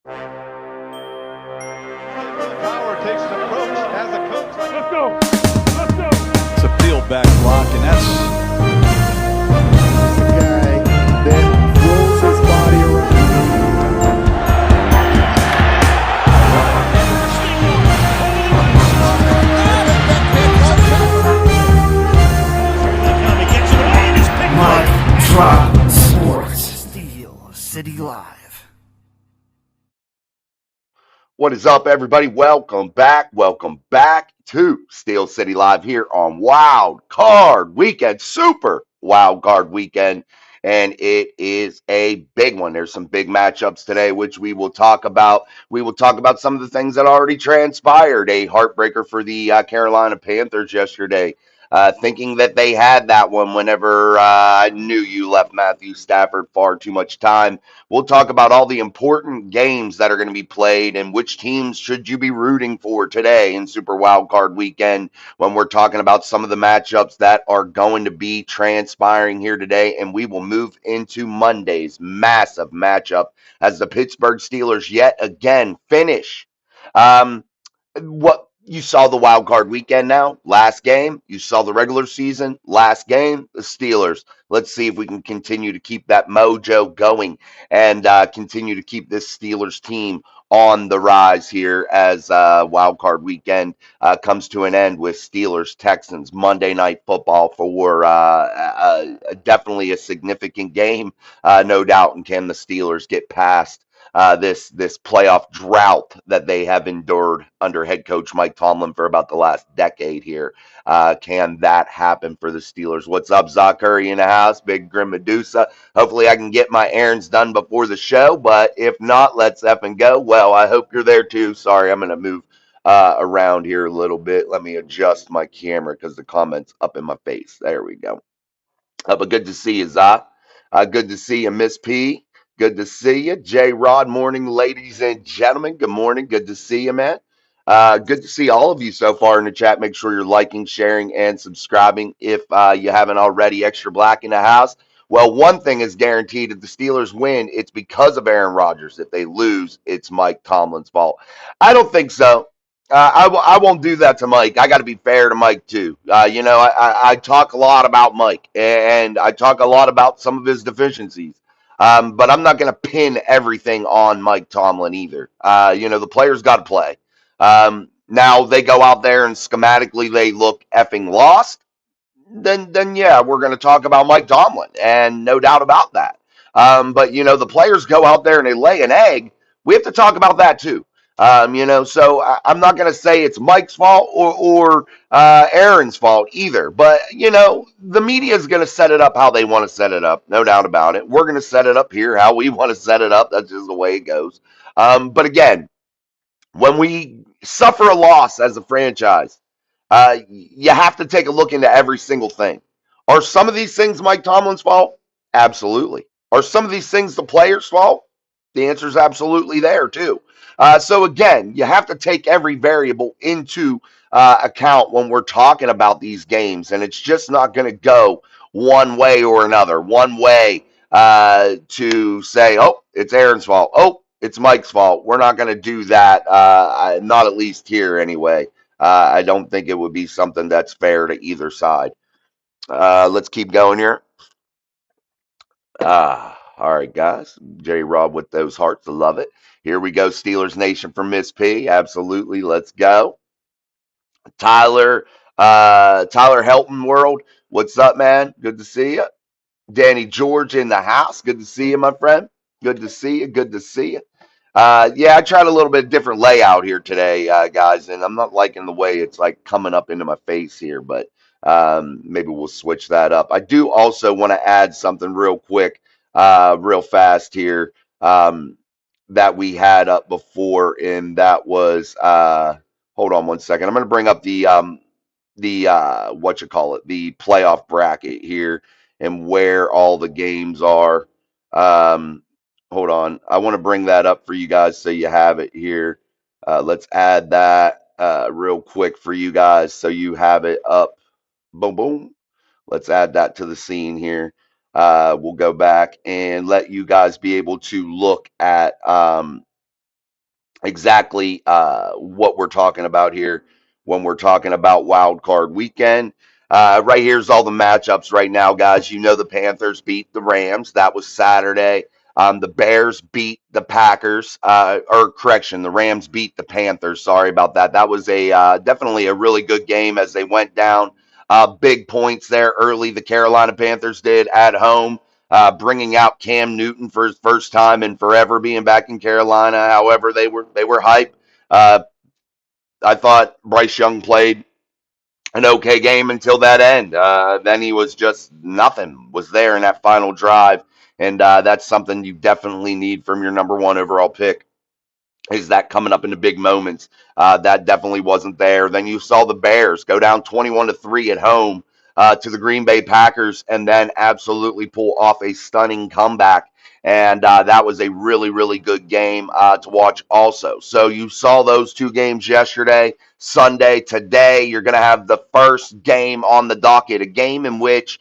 Power takes an approach as a coach. Let's go. Let's go. It's a field back block, and that's guy that rolls his body around. Mike Drop Sports Steel City Live. What is up, everybody? Welcome back to Steel City Live here on Wild Card Weekend, Super Wild Card Weekend, and it is a big one. There's some big matchups today, which we will talk about. We will talk about some of the things that already transpired. A heartbreaker for the Carolina Panthers yesterday. Thinking that they had that one whenever I knew you left Matthew Stafford far too much time. We'll talk about all the important games that are going to be played and which teams should you be rooting for today in Super Wildcard Weekend when we're talking about some of the matchups that are going to be transpiring here today. And we will move into Monday's massive matchup as the Pittsburgh Steelers yet again finish. What you saw the wild card weekend now, last game. You saw the regular season, last game, the Steelers. Let's see if we can continue to keep that mojo going and continue to keep this Steelers team on the rise here as wild card weekend comes to an end with Steelers Texans Monday Night Football for definitely a significant game, no doubt. And can the Steelers get past this playoff drought that they have endured under head coach Mike Tomlin for about the last decade here? Can that happen for the Steelers? What's up, Zach Curry in the house? Big Grim Medusa. Hopefully I can get my errands done before the show, but if not, let's effing go. Well, I hope you're there too. Sorry, I'm going to move around here a little bit. Let me adjust my camera because the comment's up in my face. There we go. But good to see you, Zach. Good to see you, Miss P. Good to see you. J Rod, morning, ladies and gentlemen. Good morning. Good to see you, man. Good to see all of you so far in the chat. Make sure you're liking, sharing, and subscribing if you haven't already. Extra Black in the house. Well, one thing is guaranteed. If the Steelers win, it's because of Aaron Rodgers. If they lose, it's Mike Tomlin's fault. I don't think so. I won't do that to Mike. I got to be fair to Mike, too. I talk a lot about Mike, and I talk a lot about some of his deficiencies. But I'm not going to pin everything on Mike Tomlin either. The players got to play. Now they go out there and schematically they look effing lost. Then yeah, we're going to talk about Mike Tomlin, and no doubt about that. But the players go out there and they lay an egg. We have to talk about that too. So I'm not going to say it's Mike's fault or Aaron's fault either. But the media is going to set it up how they want to set it up, no doubt about it. We're going to set it up here how we want to set it up. That's just the way it goes. But again, when we suffer a loss as a franchise, you have to take a look into every single thing. Are some of these things Mike Tomlin's fault? Absolutely. Are some of these things the players' fault? The answer is absolutely there too. So again, you have to take every variable into account when we're talking about these games, and it's just not going to go one way or another. One way to say, oh, it's Aaron's fault. Oh, it's Mike's fault. We're not going to do that. Not at least here anyway. I don't think it would be something that's fair to either side. Let's keep going here. All right, guys. J Rob with those hearts. I love it. Here we go. Steelers Nation for Miss P. Absolutely. Let's go. Tyler Helton World. What's up, man? Good to see you. Danny George in the house. Good to see you, my friend. Good to see you. Good to see you. Yeah, I tried a little bit different layout here today, guys, and I'm not liking the way it's like coming up into my face here, but maybe we'll switch that up. I do also want to add something real quick, real fast here that we had up before, and that was hold on one second. I'm going to bring up the the playoff bracket here and where all the games are. Hold on. I want to bring that up for you guys so you have it here. Let's add that real quick for you guys so you have it up. Boom, boom. Let's add that to the scene here. We'll go back and let you guys be able to look at exactly what we're talking about here when we're talking about wild card weekend. Right here's all the matchups right now, guys. You know the Panthers beat the Rams. That was Saturday. The Bears beat the Packers, or correction, the Rams beat the Panthers. Sorry about that. That was a definitely a really good game as they went down. Big points there early. The Carolina Panthers did at home, bringing out Cam Newton for his first time in forever, being back in Carolina. However, they were hype. Uh, I thought Bryce Young played an okay game until that end. Then he was just nothing was there in that final drive, and that's something you definitely need from your number one overall pick. Is that coming up in the big moments? That definitely wasn't there. Then you saw the Bears go down 21-3 at home to the Green Bay Packers, and then absolutely pull off a stunning comeback. And that was a really, really good game to watch also. So you saw those two games yesterday, Sunday. Today, you're going to have the first game on the docket, a game in which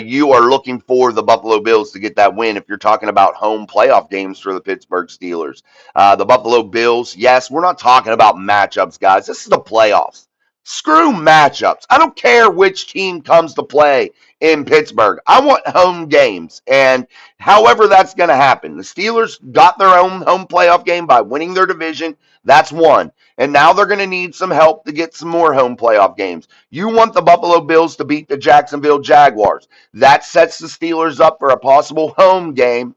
you are looking for the Buffalo Bills to get that win if you're talking about home playoff games for the Pittsburgh Steelers. The Buffalo Bills, yes, we're not talking about matchups, guys. This is the playoffs. Screw matchups. I don't care which team comes to play in Pittsburgh. I want home games. And however that's going to happen, the Steelers got their own home playoff game by winning their division. That's one. And now they're going to need some help to get some more home playoff games. You want the Buffalo Bills to beat the Jacksonville Jaguars. That sets the Steelers up for a possible home game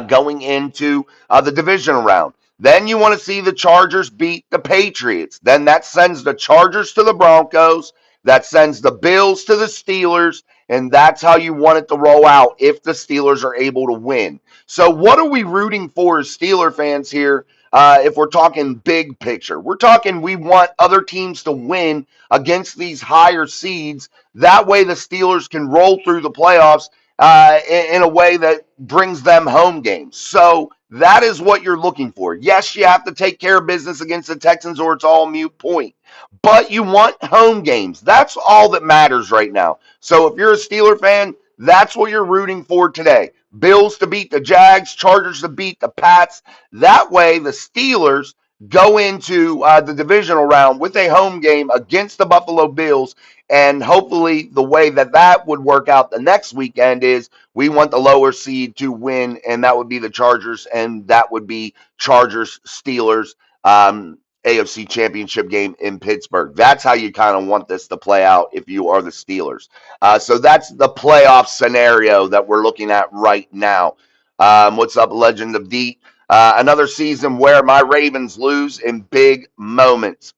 going into the divisional round. Then you want to see the Chargers beat the Patriots. Then that sends the Chargers to the Broncos. That sends the Bills to the Steelers. And that's how you want it to roll out if the Steelers are able to win. So, what are we rooting for as Steeler fans here? If we're talking big picture, we're talking we want other teams to win against these higher seeds. That way, the Steelers can roll through the playoffs in a way that brings them home games. So that is what you're looking for. Yes, you have to take care of business against the Texans or it's all moot point. But you want home games. That's all that matters right now. So if you're a Steeler fan, that's what you're rooting for today. Bills to beat the Jags, Chargers to beat the Pats. That way the Steelers go into the divisional round with a home game against the Buffalo Bills. And hopefully the way that that would work out the next weekend is we want the lower seed to win, and that would be the Chargers, and that would be Chargers-Steelers AFC Championship game in Pittsburgh. That's how you kind of want this to play out if you are the Steelers. So that's the playoff scenario that we're looking at right now. What's up, Legend of D? Another season where my Ravens lose in big moments.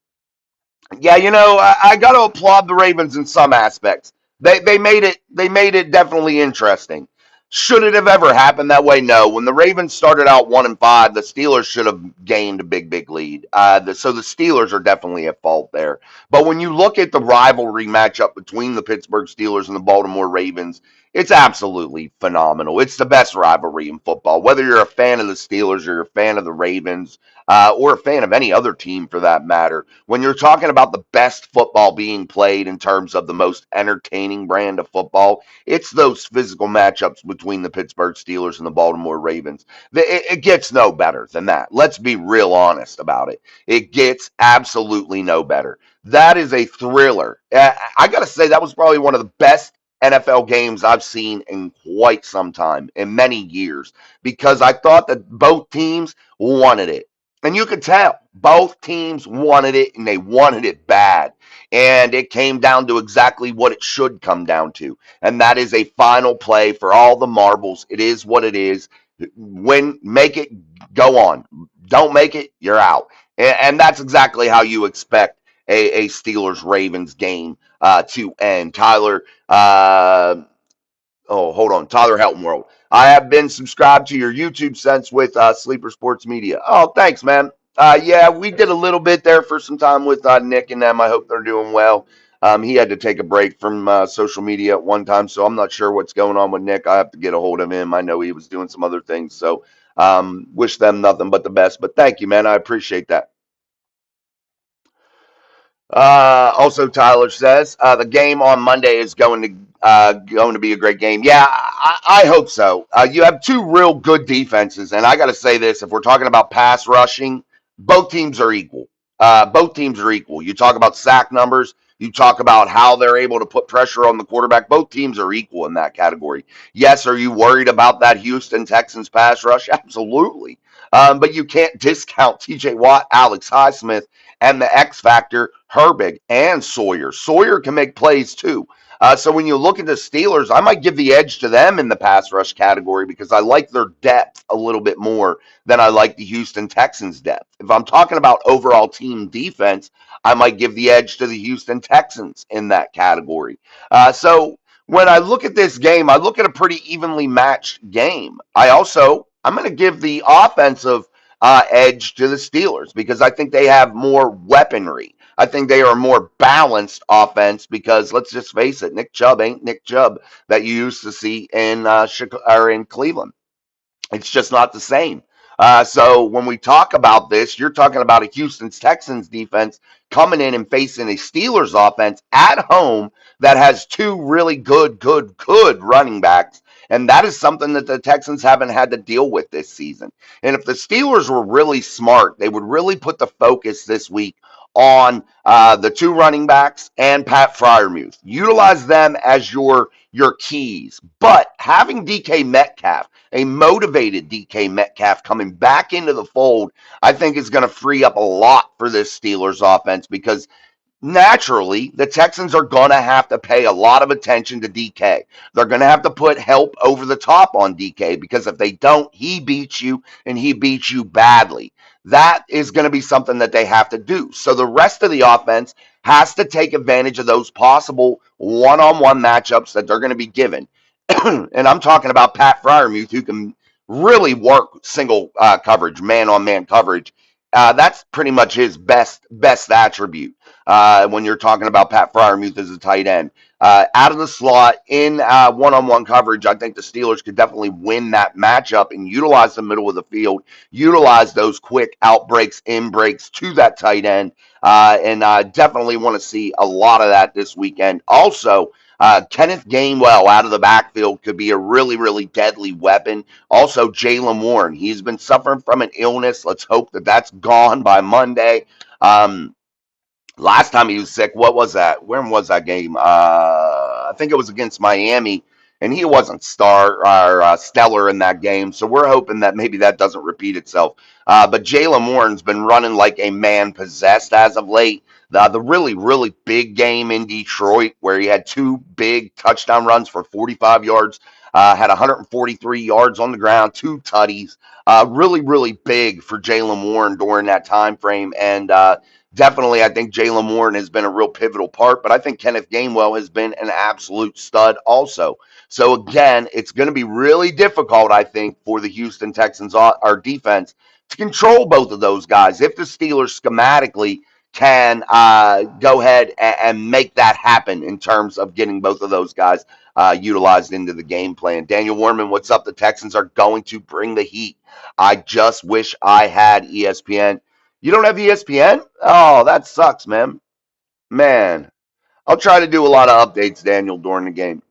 Yeah, I got to applaud the Ravens in some aspects. They made it definitely interesting. Should it have ever happened that way? No. When the Ravens started out 1-5, the Steelers should have gained a big lead. So the Steelers are definitely at fault there. But when you look at the rivalry matchup between the Pittsburgh Steelers and the Baltimore Ravens, it's absolutely phenomenal. It's the best rivalry in football. Whether you're a fan of the Steelers or you're a fan of the Ravens, or a fan of any other team for that matter, when you're talking about the best football being played in terms of the most entertaining brand of football, it's those physical matchups between the Pittsburgh Steelers and the Baltimore Ravens. It gets no better than that. Let's be real honest about it. It gets absolutely no better. That is a thriller. I got to say, that was probably one of the best NFL games I've seen in quite some time, in many years, because I thought that both teams wanted it. And you could tell both teams wanted it, and they wanted it bad. And it came down to exactly what it should come down to. And that is a final play for all the marbles. It is what it is. Make it, go on. Don't make it, you're out. And that's exactly how you expect a Steelers-Ravens game to end. Tyler, hold on. Tyler Helton World. I have been subscribed to your YouTube since with Sleeper Sports Media. Oh, thanks, man. Yeah, we did a little bit there for some time with Nick and them. I hope they're doing well. He had to take a break from social media at one time, so I'm not sure what's going on with Nick. I have to get a hold of him. I know he was doing some other things, so wish them nothing but the best. But thank you, man. I appreciate that. Also, Tyler says the game on Monday is going to be a great game. Yeah, I hope so. You have two real good defenses, and I got to say this: if we're talking about pass rushing, both teams are equal. Both teams are equal. You talk about sack numbers. You talk about how they're able to put pressure on the quarterback. Both teams are equal in that category. Yes, are you worried about that Houston Texans pass rush? Absolutely. But you can't discount TJ Watt, Alex Highsmith, and the X factor, Herbig and Sawyer. Sawyer can make plays too. So when you look at the Steelers, I might give the edge to them in the pass rush category because I like their depth a little bit more than I like the Houston Texans depth. If I'm talking about overall team defense, I might give the edge to the Houston Texans in that category. So when I look at this game, I look at a pretty evenly matched game. I'm going to give the offensive edge to the Steelers because I think they have more weaponry. I think they are a more balanced offense because let's just face it, Nick Chubb ain't Nick Chubb that you used to see in Chicago or in Cleveland. It's just not the same. So when we talk about this, you're talking about a Houston Texans defense coming in and facing a Steelers offense at home that has two really good running backs. And that is something that the Texans haven't had to deal with this season. And if the Steelers were really smart, they would really put the focus this week on the two running backs and Pat Fryermuth. Utilize them as your keys. But having DK Metcalf, a motivated DK Metcalf coming back into the fold, I think is going to free up a lot for this Steelers offense because naturally, the Texans are going to have to pay a lot of attention to DK. They're going to have to put help over the top on DK because if they don't, he beats you and he beats you badly. That is going to be something that they have to do. So the rest of the offense has to take advantage of those possible one-on-one matchups that they're going to be given. And I'm talking about Pat Fryermuth, who can really work single coverage, man-on-man coverage. That's pretty much his best attribute when you're talking about Pat Fryermuth as a tight end. Out of the slot in one-on-one coverage, I think the Steelers could definitely win that matchup and utilize the middle of the field, utilize those quick out breaks, in breaks to that tight end, and I definitely want to see a lot of that this weekend. Also, Kenneth Gainwell out of the backfield could be a really deadly weapon. Also, Jaylen Warren, he's been suffering from an illness. Let's hope that that's gone by Monday. Last time he was sick, what was that? When was that game? I think it was against Miami, and he wasn't stellar in that game. So we're hoping that maybe that doesn't repeat itself. But Jaylen Warren's been running like a man possessed as of late. The really big game in Detroit where he had two big touchdown runs for 45 yards, had 143 yards on the ground, two tutties. Really big for Jaylen Warren during that time frame, and definitely, I think Jaylen Warren has been a real pivotal part, but I think Kenneth Gainwell has been an absolute stud also. So again, it's going to be really difficult, I think, for the Houston Texans, our defense, to control both of those guys if the Steelers schematically can go ahead and make that happen in terms of getting both of those guys utilized into the game plan. Daniel Warman, what's up? The Texans are going to bring the heat. I just wish I had ESPN. You don't have ESPN? Oh, that sucks, man. Man, I'll try to do a lot of updates, Daniel, during the game.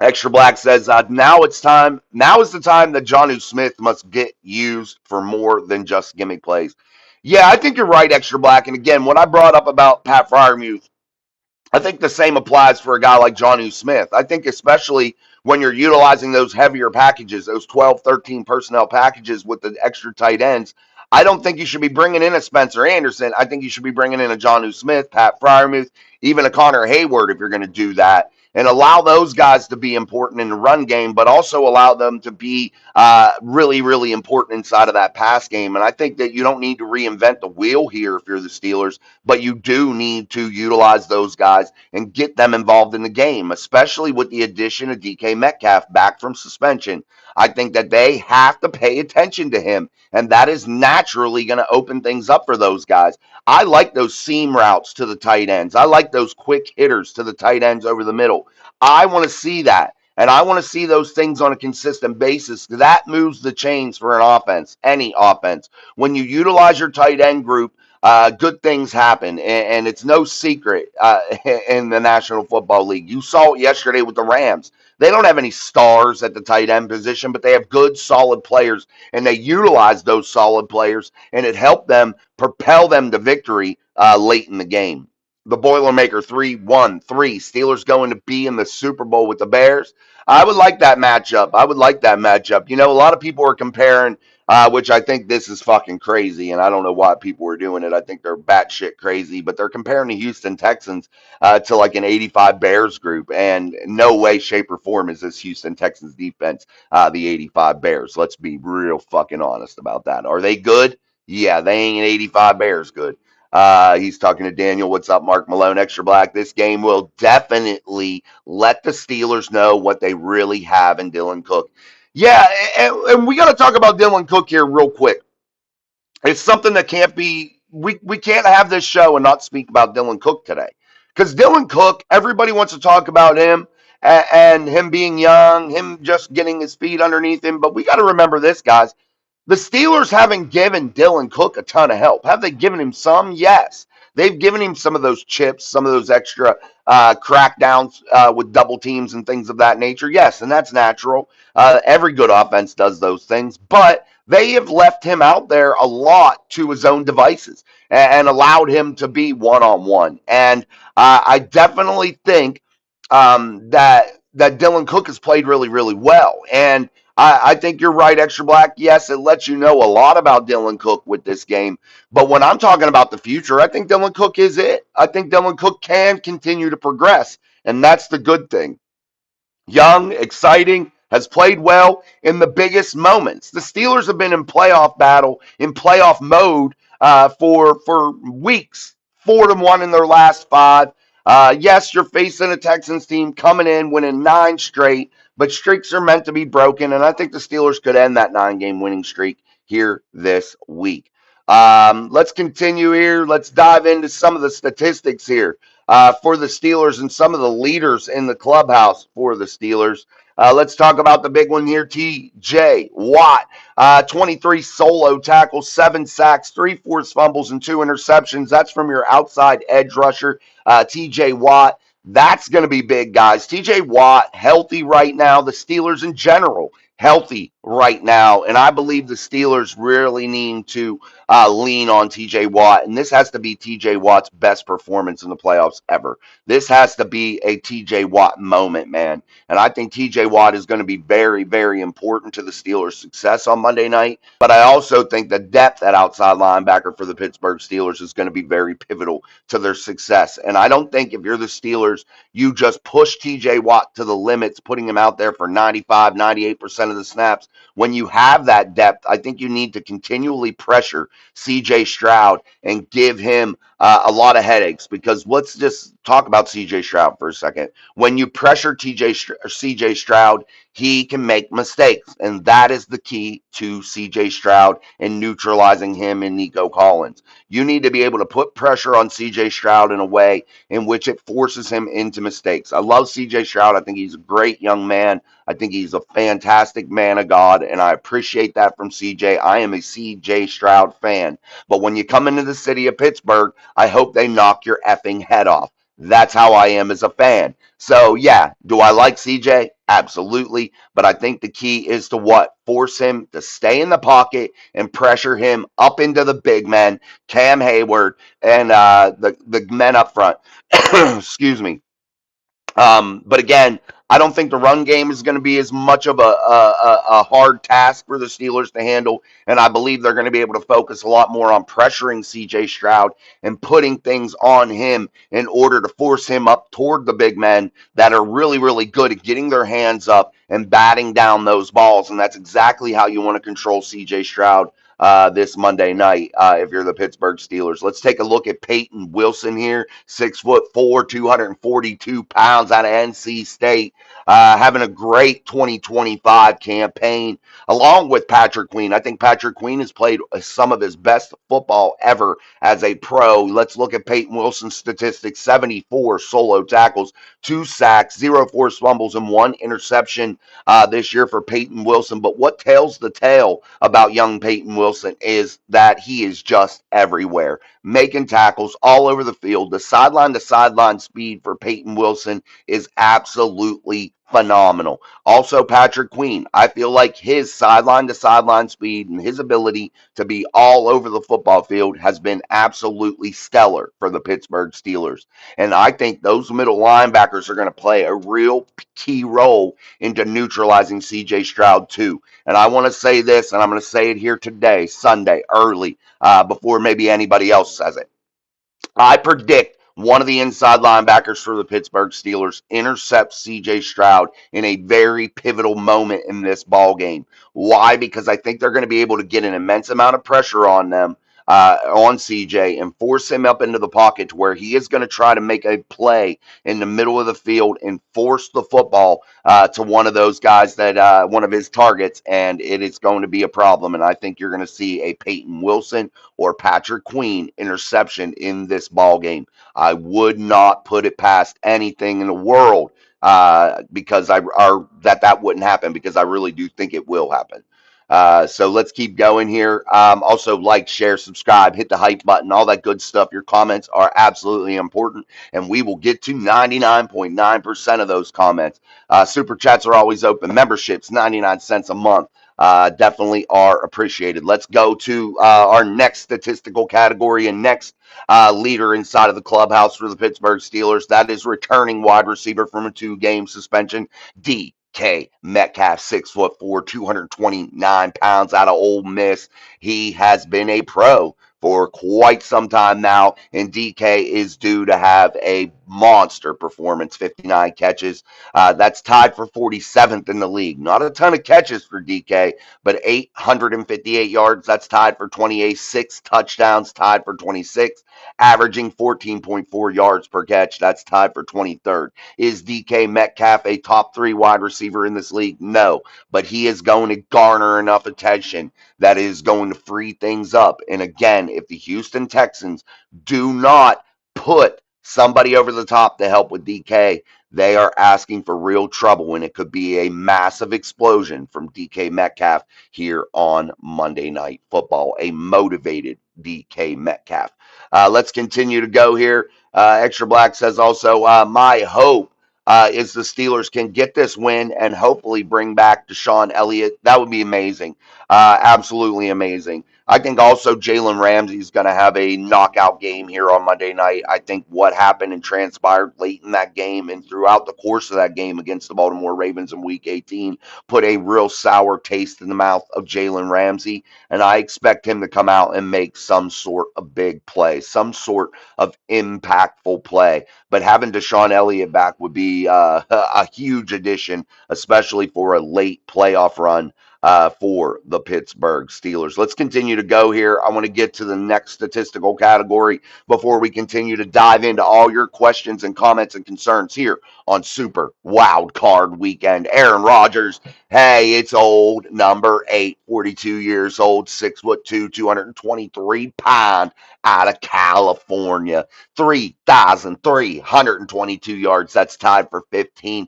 Extra Black says, now it's time. Now is the time that Jonnu Smith must get used for more than just gimmick plays. Yeah, I think you're right, Extra Black. And again, what I brought up about Pat Fryermuth, I think the same applies for a guy like Jonnu Smith. I think especially when you're utilizing those heavier packages, those 12, 13 personnel packages with the extra tight ends, I don't think you should be bringing in a Spencer Anderson. I think you should be bringing in a Jonnu Smith, Pat Fryermuth, even a Connor Hayward if you're going to do that, and allow those guys to be important in the run game, but also allow them to be really important inside of that pass game. And I think that you don't need to reinvent the wheel here if you're the Steelers, but you do need to utilize those guys and get them involved in the game, especially with the addition of DK Metcalf back from suspension. I think that they have to pay attention to him, and that is naturally going to open things up for those guys. I like those seam routes to the tight ends. I like those quick hitters to the tight ends over the middle. I want to see that, and I want to see those things on a consistent basis. That moves the chains for an offense, any offense. When you utilize your tight end group good things happen, and it's no secret in the National Football League. You saw it yesterday with the Rams. They don't have any stars at the tight end position, but they have good, solid players, and they utilize those solid players, and it helped them propel them to victory late in the game. The Boilermaker 3-1-3. Steelers going to be in the Super Bowl with the Bears. I would like that matchup. I would like that matchup. You know, a lot of people are comparing, which I think this is fucking crazy, and I don't know why people are doing it. I think they're batshit crazy, but they're comparing the Houston Texans to like an 85 Bears group, and no way, shape, or form is this Houston Texans defense the 85 Bears. Let's be real fucking honest about that. Are they good? Yeah, they ain't 85 Bears good. He's talking to Daniel. What's up, Mark Malone, Extra Black? This game will definitely let the Steelers know what they really have in Dylan Cook. Yeah, and we got to talk about Dylan Cook here real quick. It's something that can't be, we can't have this show and not speak about Dylan Cook today. Because Dylan Cook, everybody wants to talk about him and him being young, him just getting his feet underneath him. But we got to remember this, guys. The Steelers haven't given Dylan Cook a ton of help. Have they given him some? Yes. They've given him some of those chips, some of those extra crackdowns with double teams and things of that nature. Yes, and that's natural. Every good offense does those things. But they have left him out there a lot to his own devices and allowed him to be one-on-one. And I definitely think that Dylan Cook has played really, really well. And I think you're right, Extra Black. Yes, it lets you know a lot about Dylan Cook with this game. But when I'm talking about the future, I think Dylan Cook is it. I think Dylan Cook can continue to progress, and that's the good thing. Young, exciting, has played well in the biggest moments. The Steelers have been in playoff battle, in playoff mode for weeks. 4-1 in their last 5. Yes, you're facing a Texans team coming in, winning 9 straight, but streaks are meant to be broken, and I think the Steelers could end that 9-game winning streak here this week. Let's continue here. Let's dive into some of the statistics here for the Steelers and some of the leaders in the clubhouse for the Steelers. Let's talk about the big one here, T.J. Watt. 23 solo tackles, 7 sacks, 3 forced fumbles, and 2 interceptions. That's from your outside edge rusher, T.J. Watt. That's going to be big, guys. T.J. Watt, healthy right now. The Steelers in general, healthy right now. And I believe the Steelers really need to lean on T.J. Watt. And this has to be T.J. Watt's best performance in the playoffs ever. This has to be a T.J. Watt moment, man. And I think T.J. Watt is going to be very, very important to the Steelers' success on Monday night. But I also think the depth at outside linebacker for the Pittsburgh Steelers is going to be very pivotal to their success. And I don't think if you're the Steelers, you just push T.J. Watt to the limits, putting him out there for 95, 98% of the snaps. When you have that depth, I think you need to continually pressure C.J. Stroud and give him a lot of headaches, because let's just talk about C.J. Stroud for a second. When you pressure C.J. Stroud, he can make mistakes, and that is the key to C.J. Stroud and neutralizing him and Nico Collins. You need to be able to put pressure on C.J. Stroud in a way in which it forces him into mistakes. I love C.J. Stroud. I think he's a great young man. I think he's a fantastic man of God, and I appreciate that from CJ. I am a CJ Stroud fan. But when you come into the city of Pittsburgh, I hope they knock your effing head off. That's how I am as a fan. So, yeah, do I like CJ? Absolutely. But I think the key is to what? Force him to stay in the pocket and pressure him up into the big men, Cam Hayward, and the men up front. Excuse me. But again, I don't think the run game is going to be as much of a hard task for the Steelers to handle, and I believe they're going to be able to focus a lot more on pressuring C.J. Stroud and putting things on him in order to force him up toward the big men that are really, really good at getting their hands up and batting down those balls, and that's exactly how you want to control C.J. Stroud this Monday night if you're the Pittsburgh Steelers. Let's take a look at Peyton Wilson here, 6'4", 242 pounds out of NC State, having a great 2025 campaign along with Patrick Queen. I think Patrick Queen has played some of his best football ever as a pro. Let's look at Peyton Wilson's statistics: 74 solo tackles, 2 sacks, 0 forced fumbles, and 1 interception. this year for Peyton Wilson. But what tells the tale about young Peyton Wilson is that he is just everywhere, making tackles all over the field. The sideline to sideline speed for Peyton Wilson is absolutely phenomenal. Also, Patrick Queen, I feel like his sideline to sideline speed and his ability to be all over the football field has been absolutely stellar for the Pittsburgh Steelers. And I think those middle linebackers are going to play a real key role into neutralizing CJ Stroud, too. And I want to say this, and I'm going to say it here today, Sunday, early, before maybe anybody else says it. I predict one of the inside linebackers for the Pittsburgh Steelers intercepts CJ Stroud in a very pivotal moment in this ball game. Why? Because I think they're going to be able to get an immense amount of pressure on them, on CJ, and force him up into the pocket to where he is going to try to make a play in the middle of the field and force the football to one of those guys that one of his targets, and it is going to be a problem. And I think you're going to see a Peyton Wilson or Patrick Queen interception in this ball game. I would not put it past anything in the world because that wouldn't happen, because I really do think it will happen. So let's keep going here. Also, like, share, subscribe, hit the hype button, all that good stuff. Your comments are absolutely important, and we will get to 99.9% of those comments. Super chats are always open. Memberships, 99 cents a month. Definitely are appreciated. Let's go to our next statistical category and next leader inside of the clubhouse for the Pittsburgh Steelers. That is returning wide receiver from a 2-game suspension, DK Metcalf, 6'4", 229 pounds, out of Ole Miss. He has been a pro for quite some time now, and DK is due to have a monster performance, 59 catches. That's tied for 47th in the league. Not a ton of catches for DK, but 858 yards. That's tied for 28. 6 touchdowns, tied for 26. Averaging 14.4 yards per catch. That's tied for 23rd. Is DK Metcalf a top 3 wide receiver in this league? No, but he is going to garner enough attention that is going to free things up. And again, if the Houston Texans do not put somebody over the top to help with DK, they are asking for real trouble, and it could be a massive explosion from DK Metcalf here on Monday Night Football. A motivated DK Metcalf. Let's continue to go here. Extra Black says also, my hope is the Steelers can get this win and hopefully bring back Deshaun Elliott. That would be amazing. Absolutely amazing. I think also Jalen Ramsey is going to have a knockout game here on Monday night. I think what happened and transpired late in that game and throughout the course of that game against the Baltimore Ravens in Week 18 put a real sour taste in the mouth of Jalen Ramsey, and I expect him to come out and make some sort of big play, some sort of impactful play. But having Deshaun Elliott back would be a huge addition, especially for a late playoff run for the Pittsburgh Steelers. Let's continue to go here. I want to get to the next statistical category before we continue to dive into all your questions and comments and concerns here on Super Wild Card Weekend. Aaron Rodgers, hey, it's old, number 8, 42 years old, 6'2", 223 pound, out of California. 3,322 yards. That's tied for 15th.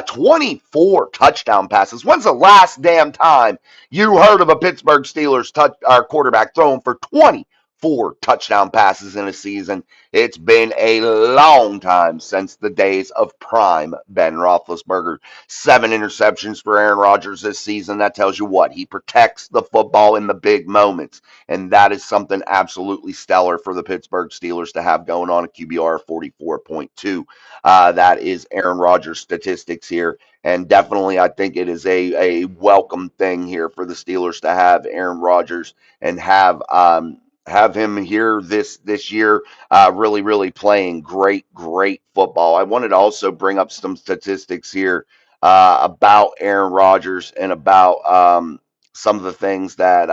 24 touchdown passes. When's the last damn time you heard of a Pittsburgh Steelers quarterback throwing for 24 touchdown passes in a season? It's been a long time since the days of prime Ben Roethlisberger. 7 interceptions for Aaron Rodgers this season. That tells you what? He protects the football in the big moments, and that is something absolutely stellar for the Pittsburgh Steelers to have going on, a QBR of 44.2. That is Aaron Rodgers' statistics here, and definitely I think it is a welcome thing here for the Steelers to have Aaron Rodgers and have him here this year, really playing great football. I wanted to also bring up some statistics here about Aaron Rodgers and about some of the things that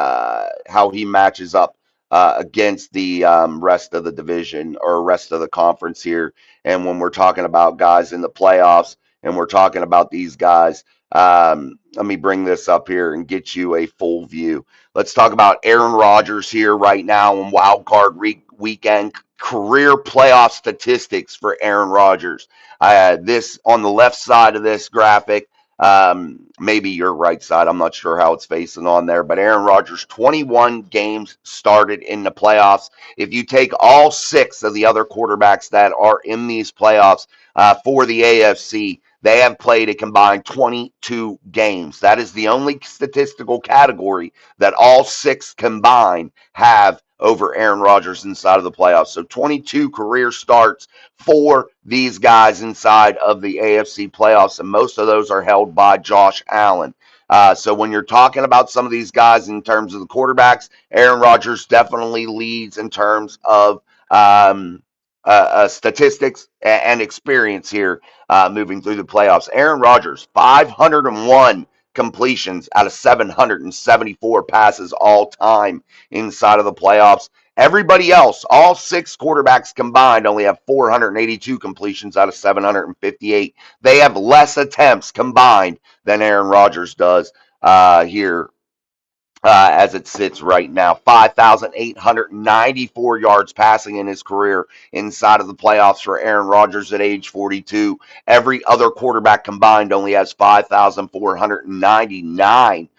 how he matches up against the rest of the division or rest of the conference here. And when we're talking about guys in the playoffs and we're talking about these guys, let me bring this up here and get you a full view. Let's talk about Aaron Rodgers here right now on Wild Card Weekend. Career playoff statistics for Aaron Rodgers. This on the left side of this graphic, Maybe your right side. I'm not sure how it's facing on there, but Aaron Rodgers, 21 games started in the playoffs. If you take all 6 of the other quarterbacks that are in these playoffs for the AFC, they have played a combined 22 games. That is the only statistical category that all 6 combined have over Aaron Rodgers inside of the playoffs. So 22 career starts for these guys inside of the AFC playoffs, and most of those are held by Josh Allen. So when you're talking about some of these guys in terms of the quarterbacks, Aaron Rodgers definitely leads in terms of statistics and experience here moving through the playoffs. Aaron Rodgers, 501 completions out of 774 passes all time inside of the playoffs. Everybody else, all 6 quarterbacks combined, only have 482 completions out of 758. They have less attempts combined than Aaron Rodgers does here as it sits right now. 5,894 yards passing in his career inside of the playoffs for Aaron Rodgers at age 42. Every other quarterback combined only has 5,499,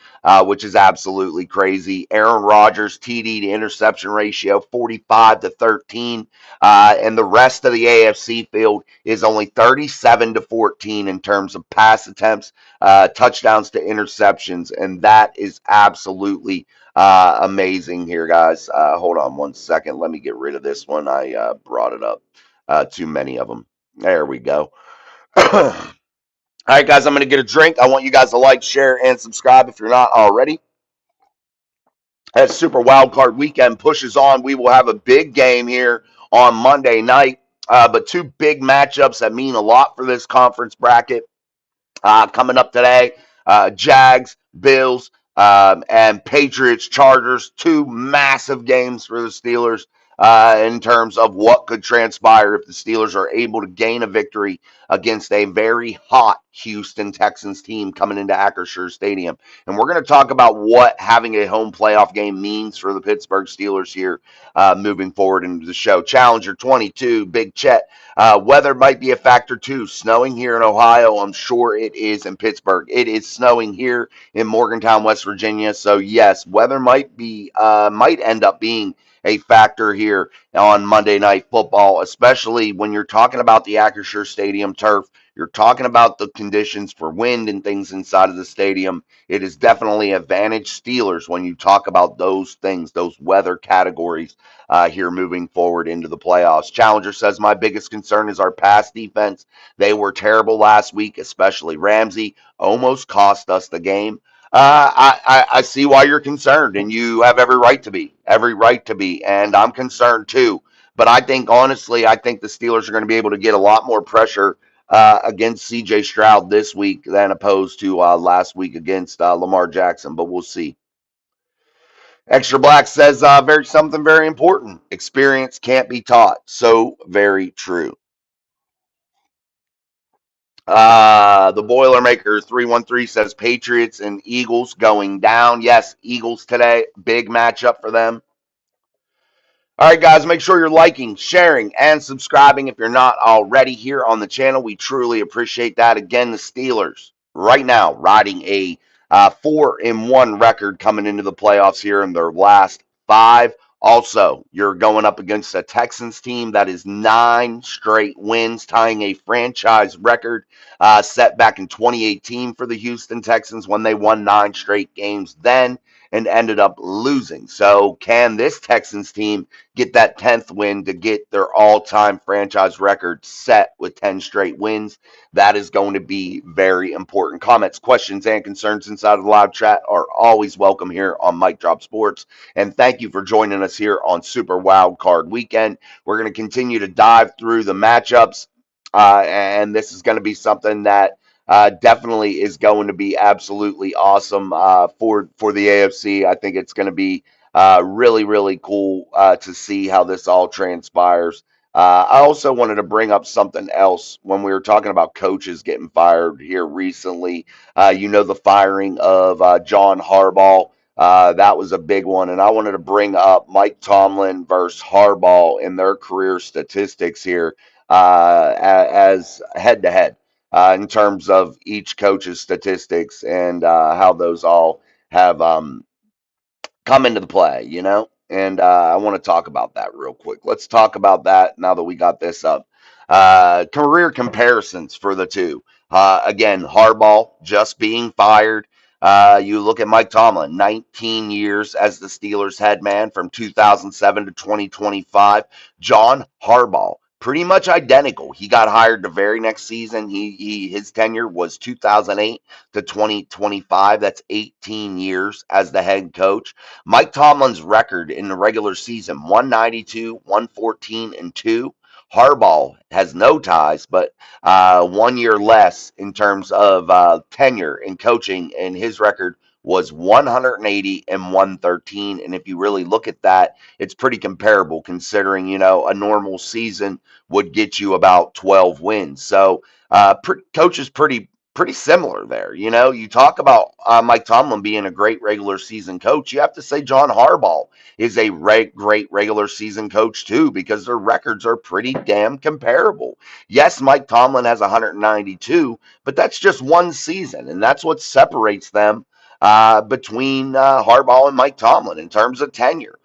which is absolutely crazy. Aaron Rodgers TD to interception ratio 45-13, and the rest of the AFC field is only 37-14 in terms of pass attempts, touchdowns to interceptions, and that is absolutely amazing here, guys. Hold on one second. Let me get rid of this one. I brought it up. Too many of them. There we go. All right, guys, I'm going to get a drink. I want you guys to like, share, and subscribe if you're not already. As Super Wildcard Weekend pushes on, we will have a big game here on Monday night, but 2 big matchups that mean a lot for this conference bracket. Coming up today, Jags, Bills, and Patriots, Chargers, 2 massive games for the Steelers in terms of what could transpire if the Steelers are able to gain a victory against a very hot Houston Texans team coming into Acrisure Stadium. And we're going to talk about what having a home playoff game means for the Pittsburgh Steelers here moving forward into the show. Challenger 22, Big Chet. Weather might be a factor too. Snowing here in Ohio, I'm sure it is in Pittsburgh. It is snowing here in Morgantown, West Virginia. So yes, weather might end up being a factor here on Monday Night Football, especially when you're talking about the Acrisure Stadium turf. You're talking about the conditions for wind and things inside of the stadium. It is definitely advantage Steelers when you talk about those things, those weather categories here moving forward into the playoffs. Challenger says, my biggest concern is our pass defense. They were terrible last week, especially Ramsey. Almost cost us the game. I see why you're concerned, and you have every right to be, and I'm concerned too. But I think, honestly, the Steelers are going to be able to get a lot more pressure against C.J. Stroud this week than opposed to last week against Lamar Jackson, but we'll see. Extra Black says something very important. Experience can't be taught. So very true. The Boilermaker 313 says Patriots and Eagles going down. Yes, Eagles today. Big matchup for them. All right, guys, make sure you're liking, sharing, and subscribing if you're not already here on the channel. We truly appreciate that. Again, the Steelers right now riding a 4-1 record coming into the playoffs here in their last 5. Also, you're going up against a Texans team that is 9 straight wins, tying a franchise record set back in 2018 for the Houston Texans when they won 9 straight games then and ended up losing. So can this Texans team get that 10th win to get their all-time franchise record set with 10 straight wins? That is going to be very important. Comments, questions, and concerns inside of the live chat are always welcome here on Mic Drop Sports. And thank you for joining us here on Super Wild Card Weekend. We're going to continue to dive through the matchups, and this is going to be something that definitely is going to be absolutely awesome for the AFC. I think it's going to be really, really cool to see how this all transpires. I also wanted to bring up something else when we were talking about coaches getting fired here recently. The firing of John Harbaugh. That was a big one. And I wanted to bring up Mike Tomlin versus Harbaugh in their career statistics here as head-to-head. in terms of each coach's statistics and how those all have come into the play, you know? And I want to talk about that real quick. Let's talk about that now that we got this up. Career comparisons for the two. Again, Harbaugh just being fired. You look at Mike Tomlin, 19 years as the Steelers head man from 2007 to 2025. John Harbaugh, pretty much identical. He got hired the very next season. His tenure was 2008 to 2025. That's 18 years as the head coach. Mike Tomlin's record in the regular season, 192, 114, and 2. Harbaugh has no ties, but 1 year less in terms of tenure in coaching, and his record was 180 and 113. And if you really look at that, it's pretty comparable considering, you know, a normal season would get you about 12 wins. So coach is pretty similar there. You know, you talk about Mike Tomlin being a great regular season coach. You have to say John Harbaugh is a great regular season coach too, because their records are pretty damn comparable. Yes, Mike Tomlin has 192, but that's just one season, and that's what separates them between Harbaugh and Mike Tomlin in terms of tenure.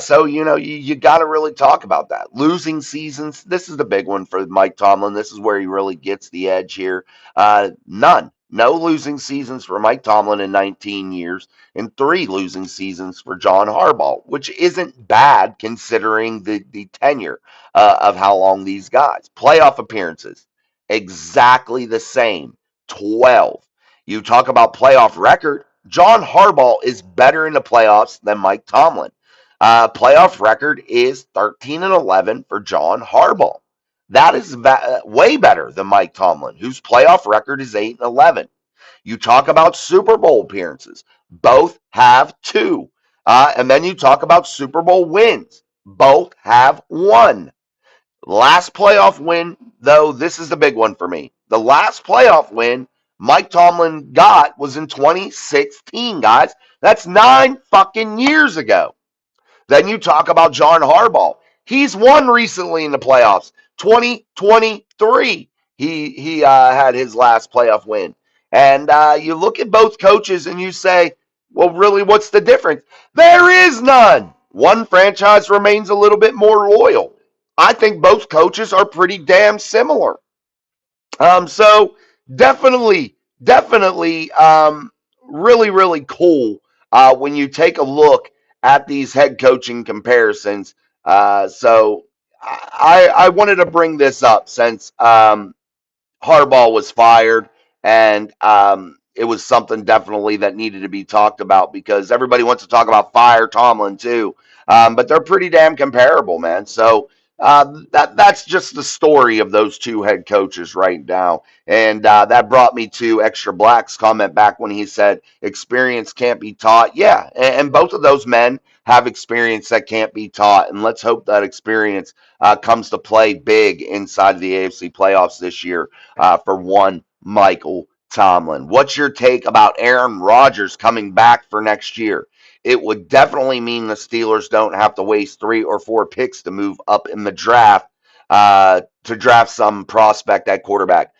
So, you know, you got to really talk about that. Losing seasons, this is the big one for Mike Tomlin. This is where he really gets the edge here. None. No losing seasons for Mike Tomlin in 19 years, and 3 losing seasons for John Harbaugh, which isn't bad considering the tenure of how long these guys. Playoff appearances, exactly the same, 12. You talk about playoff record, John Harbaugh is better in the playoffs than Mike Tomlin. Playoff record is 13 and 11 for John Harbaugh. That is way better than Mike Tomlin, whose playoff record is 8 and 11. You talk about Super Bowl appearances. Both have 2. And then you talk about Super Bowl wins. Both have 1. Last playoff win, though, this is the big one for me. The last playoff win Mike Tomlin got was in 2016, guys. That's 9 fucking years ago. Then you talk about John Harbaugh. He's won recently in the playoffs. 2023, he had his last playoff win. And you look at both coaches and you say, well, really, what's the difference? There is none. One franchise remains a little bit more loyal. I think both coaches are pretty damn similar. So definitely, really cool when you take a look at these head coaching comparisons. So I wanted to bring this up since Harbaugh was fired, and it was something definitely that needed to be talked about because everybody wants to talk about fire Tomlin too, but they're pretty damn comparable, man. So that's just the story of those two head coaches right now, and that brought me to Extra Black's comment back when he said experience can't be taught. Yeah, and both of those men have experience that can't be taught, and let's hope that experience comes to play big inside of the AFC playoffs this year for one Michael Tomlin. What's your take about Aaron Rodgers coming back for next year? It would definitely mean the Steelers don't have to waste 3 or 4 picks to move up in the draft to draft some prospect at quarterback.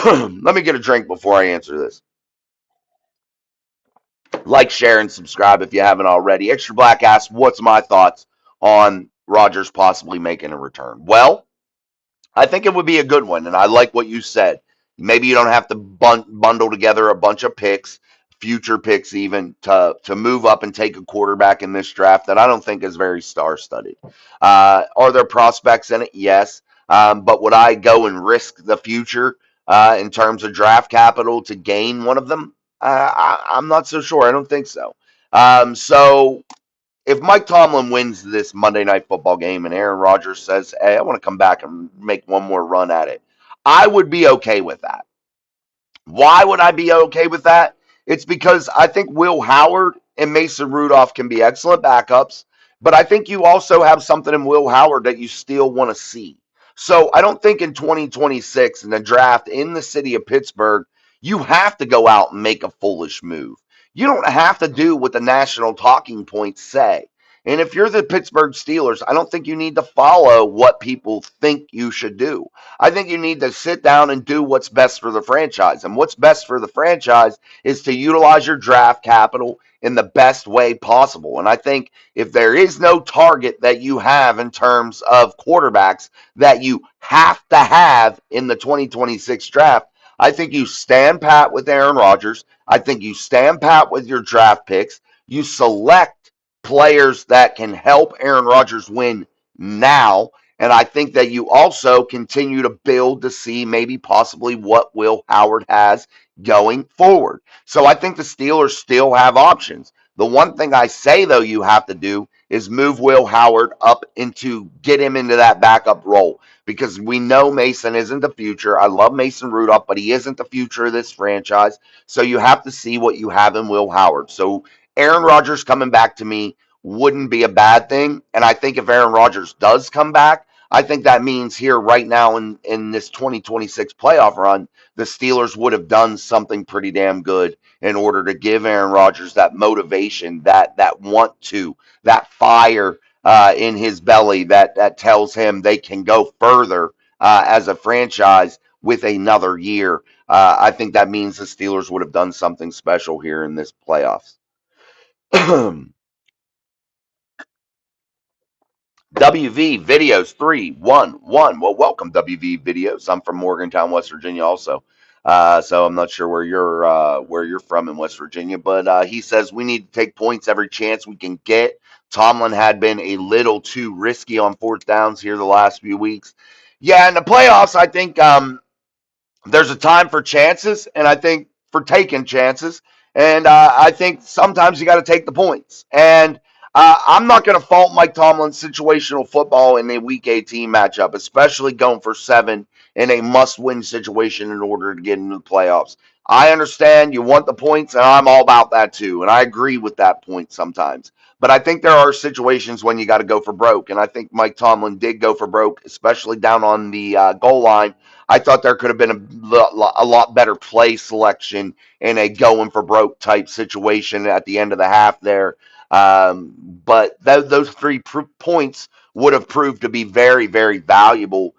Let me get a drink before I answer this. Like, share, and subscribe if you haven't already. Extra Black asks, what's my thoughts on Rodgers possibly making a return? Well, I think it would be a good one, and I like what you said. Maybe you don't have to bundle together a bunch of picks, future picks even, to move up and take a quarterback in this draft that I don't think is very star-studded. Are there prospects in it? Yes. But would I go and risk the future in terms of draft capital to gain one of them? I'm not so sure. I don't think so. So if Mike Tomlin wins this Monday Night Football game and Aaron Rodgers says, hey, I want to come back and make one more run at it, I would be okay with that. Why would I be okay with that? It's because I think Will Howard and Mason Rudolph can be excellent backups, but I think you also have something in Will Howard that you still want to see. So I don't think in 2026 in the draft in the city of Pittsburgh, you have to go out and make a foolish move. You don't have to do what the national talking points say. And if you're the Pittsburgh Steelers, I don't think you need to follow what people think you should do. I think you need to sit down and do what's best for the franchise. And what's best for the franchise is to utilize your draft capital in the best way possible. And I think if there is no target that you have in terms of quarterbacks that you have to have in the 2026 draft, I think you stand pat with Aaron Rodgers. I think you stand pat with your draft picks. You select players that can help Aaron Rodgers win now. And I think that you also continue to build to see maybe possibly what Will Howard has going forward. So I think the Steelers still have options. The one thing I say, though, you have to do is move Will Howard up get him into that backup role, because we know Mason isn't the future. I love Mason Rudolph, but he isn't the future of this franchise. So you have to see what you have in Will Howard. So Aaron Rodgers coming back to me wouldn't be a bad thing. And I think if Aaron Rodgers does come back, I think that means here right now in this 2026 playoff run, the Steelers would have done something pretty damn good in order to give Aaron Rodgers that motivation, that want to, that fire in his belly that tells him they can go further as a franchise with another year. I think that means the Steelers would have done something special here in this playoffs. WV Videos 311. Well, welcome WV Videos. I'm from Morgantown, West Virginia, also. So I'm not sure where you're from in West Virginia, but he says we need to take points every chance we can get. Tomlin had been a little too risky on fourth downs here the last few weeks. Yeah, in the playoffs, I think there's a time for chances, and I think for taking chances. And I think sometimes you got to take the points. And I'm not going to fault Mike Tomlin's situational football in a Week 18 matchup, especially going for 7 in a must-win situation in order to get into the playoffs. I understand you want the points, and I'm all about that too. And I agree with that point sometimes. But I think there are situations when you got to go for broke. And I think Mike Tomlin did go for broke, especially down on the goal line. I thought there could have been a lot better play selection in a going for broke type situation at the end of the half there. But those 3 points would have proved to be very, very valuable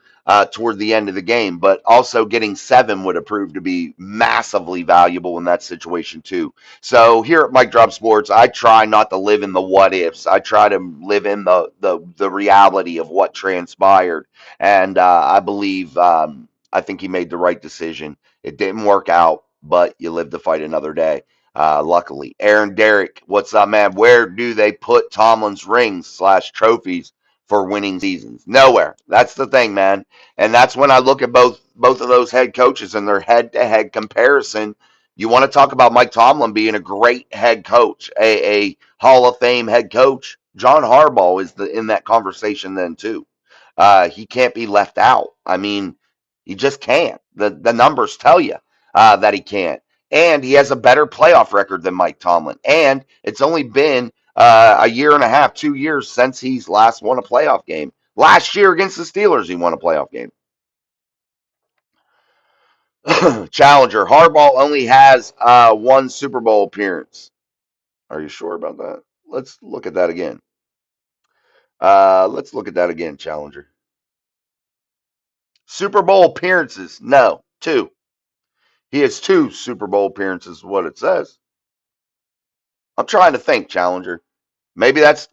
toward the end of the game. But also getting 7 would have proved to be massively valuable in that situation too. So here at Mike Drop Sports, I try not to live in the what ifs. I try to live in the reality of what transpired. And I believe I think he made the right decision. It didn't work out, but you live to fight another day. Luckily, Aaron Derrick, what's up, man? Where do they put Tomlin's rings / trophies for winning seasons? Nowhere. That's the thing, man. And that's when I look at both of those head coaches and their head-to-head comparison. You want to talk about Mike Tomlin being a great head coach, a Hall of Fame head coach. John Harbaugh is in that conversation then too. He can't be left out. I mean, he just can't. The numbers tell you that he can't. And he has a better playoff record than Mike Tomlin. And it's only been a year and a half, 2 years since he's last won a playoff game. Last year against the Steelers, he won a playoff game. Challenger, Harbaugh only has 1 Super Bowl appearance. Are you sure about that? Let's look at that again. Challenger. Super Bowl appearances, no, 2. He has 2 Super Bowl appearances, is what it says. I'm trying to think, Challenger. Maybe that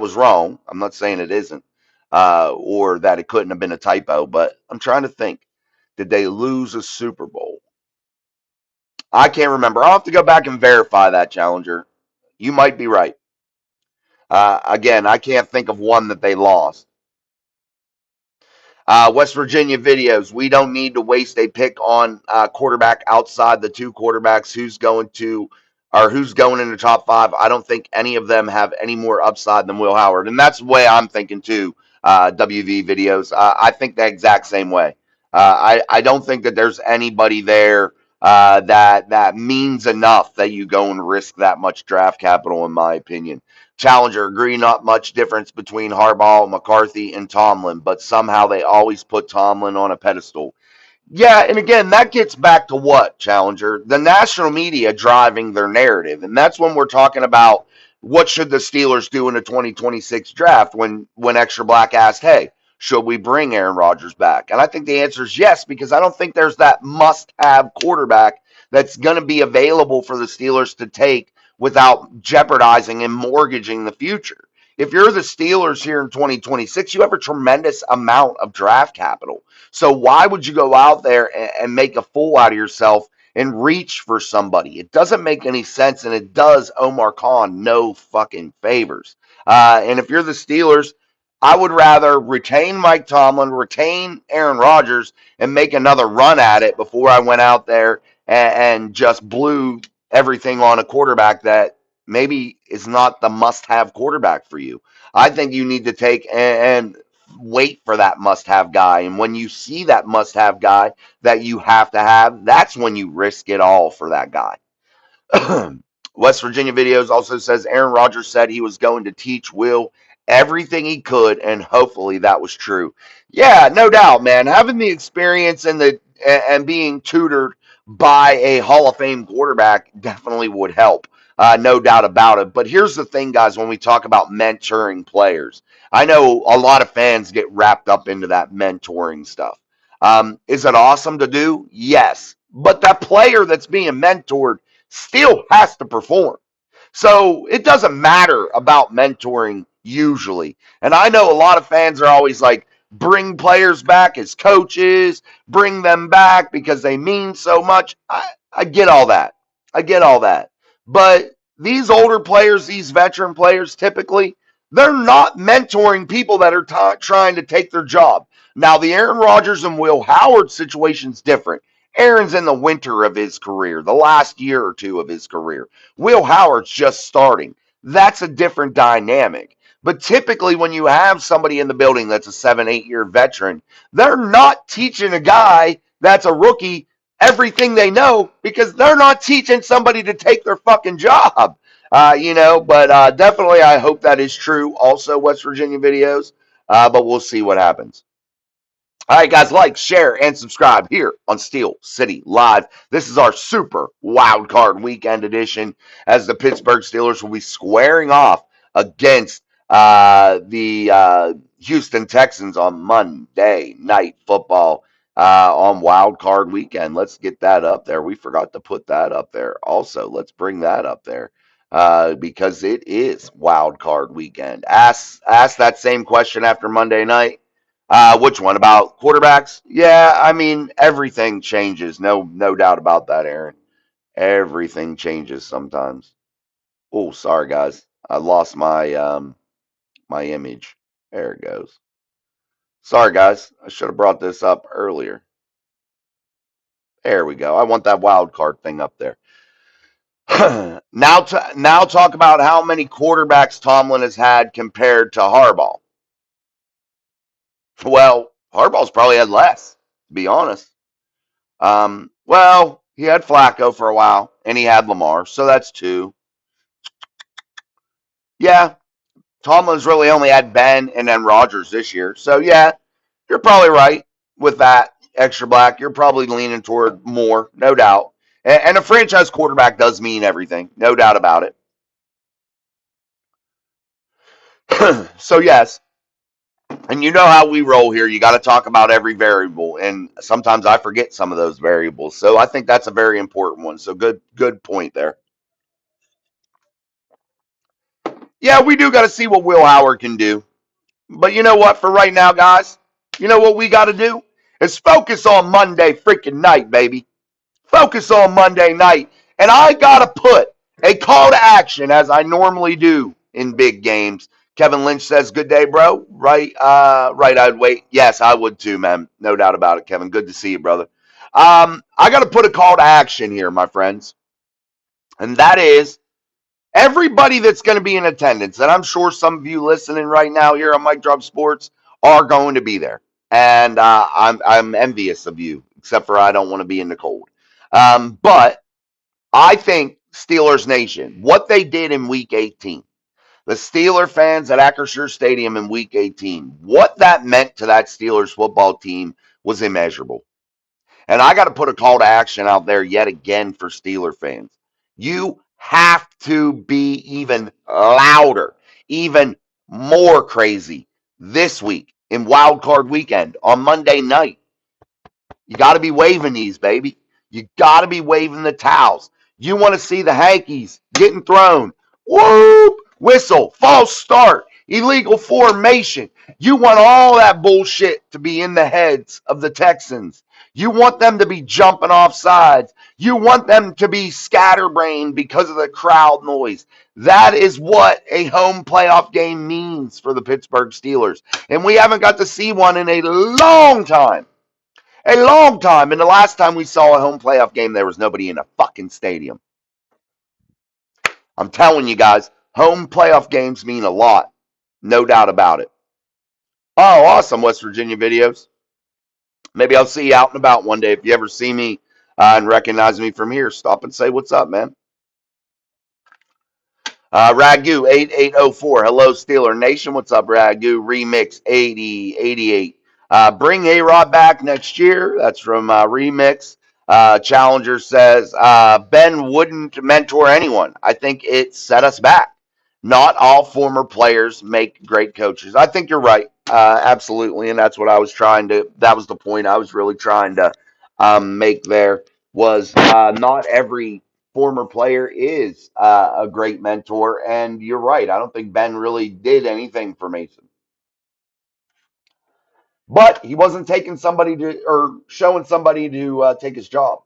was wrong. I'm not saying it isn't, or that it couldn't have been a typo, but I'm trying to think. Did they lose a Super Bowl? I can't remember. I'll have to go back and verify that, Challenger. You might be right. Again, I can't think of one that they lost. West Virginia Videos. We don't need to waste a pick on quarterback outside the 2 quarterbacks. Who's going in the top 5? I don't think any of them have any more upside than Will Howard. And that's the way I'm thinking too, WV Videos. I think the exact same way. I don't think that there's anybody there that means enough that you go and risk that much draft capital, in my opinion. Challenger, agree, not much difference between Harbaugh, McCarthy, and Tomlin, but somehow they always put Tomlin on a pedestal. Yeah, and again, that gets back to what, Challenger? The national media driving their narrative. And that's when we're talking about what should the Steelers do in the 2026 draft when Extra Black asked, hey, should we bring Aaron Rodgers back? And I think the answer is yes, because I don't think there's that must-have quarterback that's going to be available for the Steelers to take without jeopardizing and mortgaging the future. If you're the Steelers here in 2026, you have a tremendous amount of draft capital. So why would you go out there and make a fool out of yourself and reach for somebody? It doesn't make any sense, and it does Omar Khan no fucking favors. And if you're the Steelers, I would rather retain Mike Tomlin, retain Aaron Rodgers, and make another run at it before I went out there and just blew everything on a quarterback that maybe is not the must-have quarterback for you. I think you need to take and wait for that must-have guy. And when you see that must-have guy that you have to have, that's when you risk it all for that guy. West Virginia Videos also says Aaron Rodgers said he was going to teach Will everything he could, and hopefully that was true. Yeah, no doubt, man. Having the experience and being tutored by a Hall of Fame quarterback definitely would help. No doubt about it. But here's the thing, guys, when we talk about mentoring players, I know a lot of fans get wrapped up into that mentoring stuff. Is it awesome to do? Yes. But that player that's being mentored still has to perform. So it doesn't matter about mentoring usually. And I know a lot of fans are always like, bring players back as coaches, bring them back because they mean so much. I get all that. I get all that. But these older players, these veteran players, typically, they're not mentoring people that are trying to take their job. Now, the Aaron Rodgers and Will Howard situation's different. Aaron's in the winter of his career, the last year or two of his career. Will Howard's just starting. That's a different dynamic. But typically, when you have somebody in the building that's a 7-8 year veteran, they're not teaching a guy that's a rookie everything they know because they're not teaching somebody to take their fucking job. But definitely I hope that is true. Also, West Virginia Videos, but we'll see what happens. All right, guys, like, share, and subscribe here on Steel City Live. This is our super wild card weekend edition as the Pittsburgh Steelers will be squaring off against the Houston Texans on Monday Night Football on wild card weekend. Let's get that up there. We forgot to put that up there. Also, let's bring that up there because it is wild card weekend. Ask that same question after Monday night. Which one? About quarterbacks? Yeah, I mean, everything changes. No doubt about that, Aaron. Everything changes sometimes. Oh, sorry, guys. I lost my my image. There it goes. Sorry, guys. I should have brought this up earlier. There we go. I want that wild card thing up there. Now talk about how many quarterbacks Tomlin has had compared to Harbaugh. Well, Harbaugh's probably had less, to be honest. Well, he had Flacco for a while, and he had Lamar, so that's two. Yeah, Tomlin's really only had Ben and then Rodgers this year. So, yeah, you're probably right with that, Extra Black. You're probably leaning toward more, no doubt. And a franchise quarterback does mean everything, no doubt about it. So, yes, and you know how we roll here. You got to talk about every variable, and sometimes I forget some of those variables. So I think that's a very important one. So good point there. Yeah, we do got to see what Will Howard can do. But you know what? For right now, guys, you know what we got to do? Is focus on Monday freaking night, baby. Focus on Monday night. And I got to put a call to action as I normally do in big games. Kevin Lynch says, good day, bro. Right, I'd wait. Yes, I would too, man. No doubt about it, Kevin. Good to see you, brother. I got to put a call to action here, my friends. And that is everybody that's going to be in attendance, and I'm sure some of you listening right now here on Mike Drop Sports are going to be there. And I'm envious of you, except for I don't want to be in the cold. But I think Steelers Nation, what they did in Week 18, the Steeler fans at Acrisure Stadium in Week 18, what that meant to that Steelers football team was immeasurable. And I got to put a call to action out there yet again for Steeler fans. You have to be even louder, even more crazy this week in Wild Card Weekend on Monday night. You got to be waving these, baby. You got to be waving the towels. You want to see the hankies getting thrown. Whoop! Whistle, false start, illegal formation. You want all that bullshit to be in the heads of the Texans. You want them to be jumping off sides. You want them to be scatterbrained because of the crowd noise. That is what a home playoff game means for the Pittsburgh Steelers. And we haven't got to see one in a long time. A long time. And the last time we saw a home playoff game, there was nobody in a fucking stadium. I'm telling you guys, home playoff games mean a lot. No doubt about it. Oh, awesome, West Virginia videos. Maybe I'll see you out and about one day. If you ever see me and recognize me from here, stop and say what's up, man. Ragu 8804. Hello, Steeler Nation. What's up, Ragu? Remix 8088. Bring A-Rod back next year. That's from Remix. Challenger says Ben wouldn't mentor anyone. I think it set us back. Not all former players make great coaches. I think you're right. Absolutely. And that's what I was trying to, that was the point I was really trying to make there was not every former player is a great mentor. And you're right. I don't think Ben really did anything for Mason. But he wasn't taking somebody to, or showing somebody to take his job.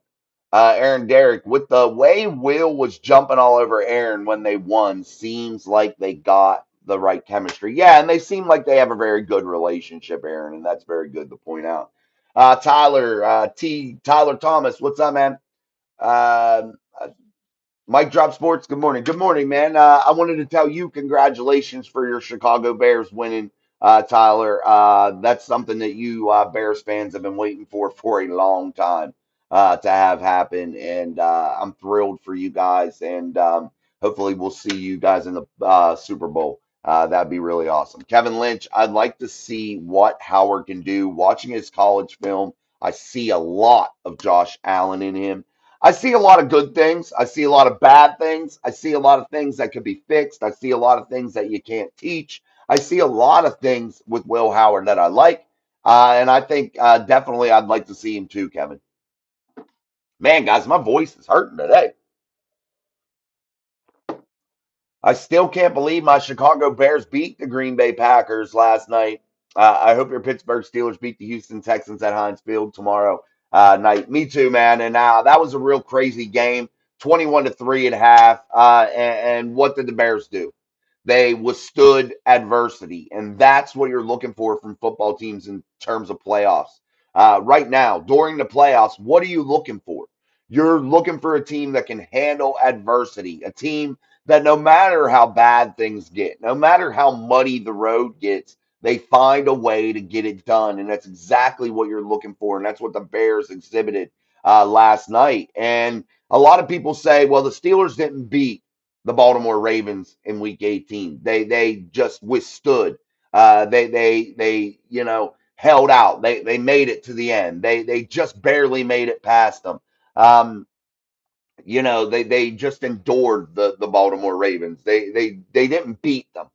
Aaron Derrick, with the way Will was jumping all over Aaron when they won, seems like they got the right chemistry. Yeah, and they seem like they have a very good relationship, Aaron, and that's very good to point out. Tyler Thomas, what's up, man? Uh, Mike Drop Sports, good morning. Good morning, man. I wanted to tell you congratulations for your Chicago Bears winning, Tyler. That's something that you Bears fans have been waiting for a long time to have happen, and I'm thrilled for you guys. And hopefully, we'll see you guys in the Super Bowl. That'd be really awesome. Kevin Lynch, I'd like to see what Howard can do. Watching his college film, I see a lot of Josh Allen in him. I see a lot of good things. I see a lot of bad things. I see a lot of things that could be fixed. I see a lot of things that you can't teach. I see a lot of things with Will Howard that I like. And I think definitely I'd like to see him too, Kevin. Man, guys, my voice is hurting today. I still can't believe my Chicago Bears beat the Green Bay Packers last night. I hope your Pittsburgh Steelers beat the Houston Texans at Heinz Field tomorrow night. Me too, man. And that was a real crazy game, 21-3 at half. And what did the Bears do? They withstood adversity, and that's what you're looking for from football teams in terms of playoffs. Right now, during the playoffs, what are you looking for? You're looking for a team that can handle adversity, a team that no matter how bad things get, no matter how muddy the road gets, they find a way to get it done. And that's exactly what you're looking for. And that's what the Bears exhibited last night. And a lot of people say, well, the Steelers didn't beat the Baltimore Ravens in Week 18. They just withstood. They held out. They made it to the end. They just barely made it past them. Um, they just endured the Baltimore Ravens. They didn't beat them.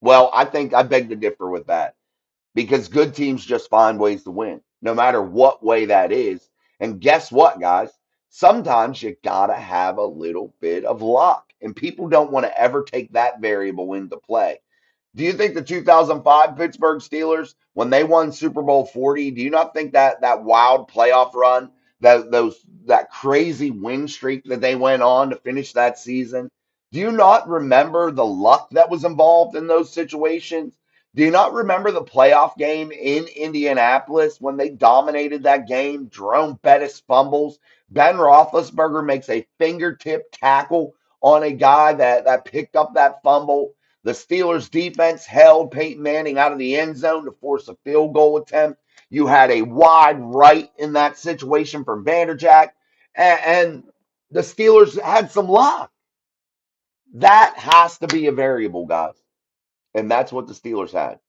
Well, I think I beg to differ with that because good teams just find ways to win, no matter what way that is. And guess what, guys? Sometimes you gotta have a little bit of luck, and people don't want to ever take that variable into play. Do you think the 2005 Pittsburgh Steelers, when they won Super Bowl 40, do you not think that wild playoff run, that crazy win streak that they went on to finish that season, do you not remember the luck that was involved in those situations? Do you not remember the playoff game in Indianapolis when they dominated that game? Jerome Bettis fumbles. Ben Roethlisberger makes a fingertip tackle on a guy that picked up that fumble. The Steelers defense held Peyton Manning out of the end zone to force a field goal attempt. You had a wide right in that situation from Vanderjack, and the Steelers had some luck. That has to be a variable, guys, and that's what the Steelers had.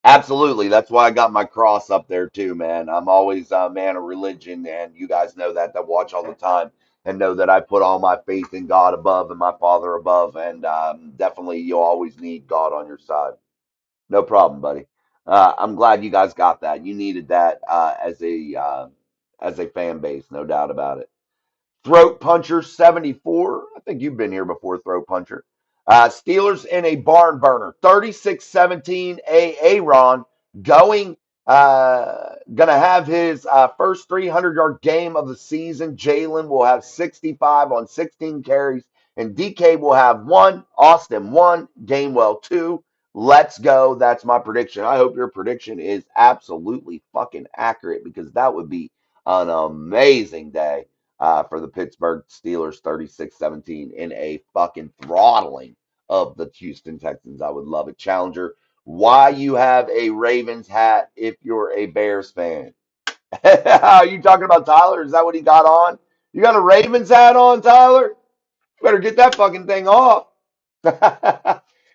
Absolutely. That's why I got my cross up there too, man. I'm always a man of religion, and you guys know that watch all the time and know that I put all my faith in God above and my Father above, and definitely you'll always need God on your side. No problem, buddy. I'm glad you guys got that. You needed that as a fan base, no doubt about it. Throat Puncher 74. I think you've been here before, Throat Puncher. Steelers in a barn burner. 36-17. Aaron going gonna have his first 300-yard game of the season. Jalen will have 65 on 16 carries, and DK will have one. Austin one. Gainwell two. Let's go. That's my prediction. I hope your prediction is absolutely fucking accurate because that would be an amazing day for the Pittsburgh Steelers 36-17 in a fucking throttling of the Houston Texans. I would love it. Challenger, why you have a Ravens hat if you're a Bears fan? Are you talking about Tyler? Is that what he got on? You got a Ravens hat on, Tyler? You better get that fucking thing off.